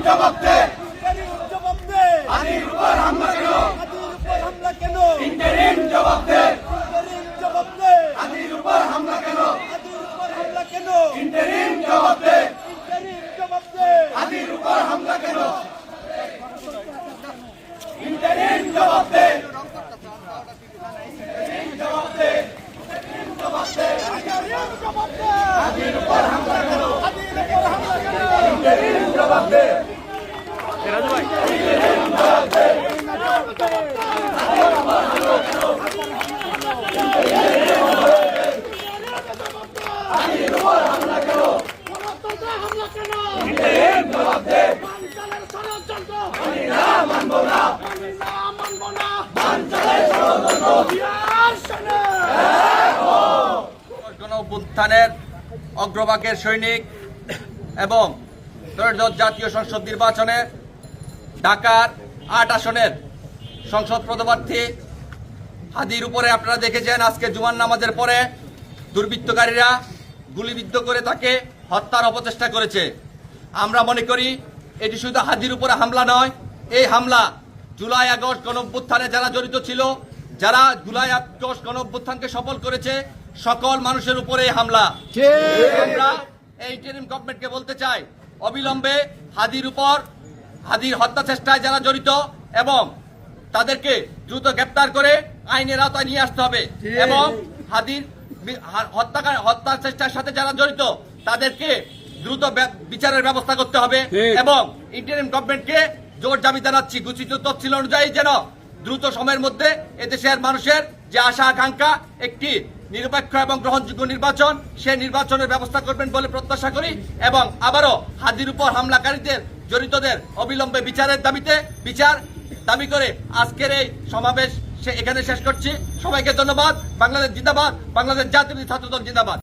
জবাব দে জবাব দে হাদির উপর হামলা কেন হাদির উপর হামলা কেন ইন্টারিম জবাব দে জবাব দে হাদির উপর হামলা কেন হাদির উপর হামলা কেন ইন্টারিম জবাব দে জবাব দে হাদির উপর হামলা কেন ইন্টারিম জবাব দে জবাব দে জবাব দে জবাব দে হাদির উপর হামলা কেন হাদির উপর হামলা কেন ইন্টারিম জবাব দে হাদির উপর হামলা কেন হামলা কেন ইন্টারিম জবাব দে বানচালের ষড়যন্ত্র আমি না মানব না মানব না বানচালের ষড়যন্ত্র গণ অভ্যুত্থানের অগ্রভাগের সৈনিক এবং ত্রয়োদশ জাতীয় সংসদ নির্বাচনে ঢাকার ৮ আসনের সংসদ পদপ্রার্থী হাদির উপরে আপনারা দেখেছেন আজকে জুমার নামাজের পরে দুর্বৃত্তকারীরা গুলিবিদ্ধ করে তাকে হত্যার অপচেষ্টা করেছে। আমরা মনে করি এটি শুধু হাদির উপরে হামলা নয়, এই হামলা জুলাই আগস্ট গণ অভ্যুত্থানে যারা জড়িত ছিল, যারা জুলাই আগস্ট গণ অভ্যুত্থানকে সফল করেছে, সকল মানুষের উপরে এই হামলা। আমরা এই ইন্টারিম গভর্নমেন্টকে বলতে চাই, অবিলম্বে হাদির হত্যা চেষ্টায় যারা জড়িত এবং তাদেরকে দ্রুত গ্রেপ্তার করে আইনের আওতায় নিয়ে আসতে হবে এবং হাদির হত্যার চেষ্টার সাথে যারা জড়িত তাদেরকে দ্রুত বিচারের ব্যবস্থা করতে হবে এবং ইন্টারিম গভর্নমেন্টকে জোর দাবি জানাচ্ছি ঘোষিত তফসিল অনুযায়ী যেন দ্রুত সময়ের মধ্যে এদেশের মানুষের যে আশা আকাঙ্ক্ষা একটি নিরপেক্ষ এবং গ্রহণযোগ্য নির্বাচন, সেই নির্বাচনের ব্যবস্থা করবেন বলে প্রত্যাশা করি এবং আবারও হাদির উপর হামলাকারীদের জড়িতদের অবিলম্বে বিচারের বিচার দাবি করে আজকের এই সমাবেশ এখানে শেষ করছি। সবাইকে ধন্যবাদ। বাংলাদেশ জিন্দাবাদ, বাংলাদেশ জাতীয় ছাত্রদল জিন্দাবাদ।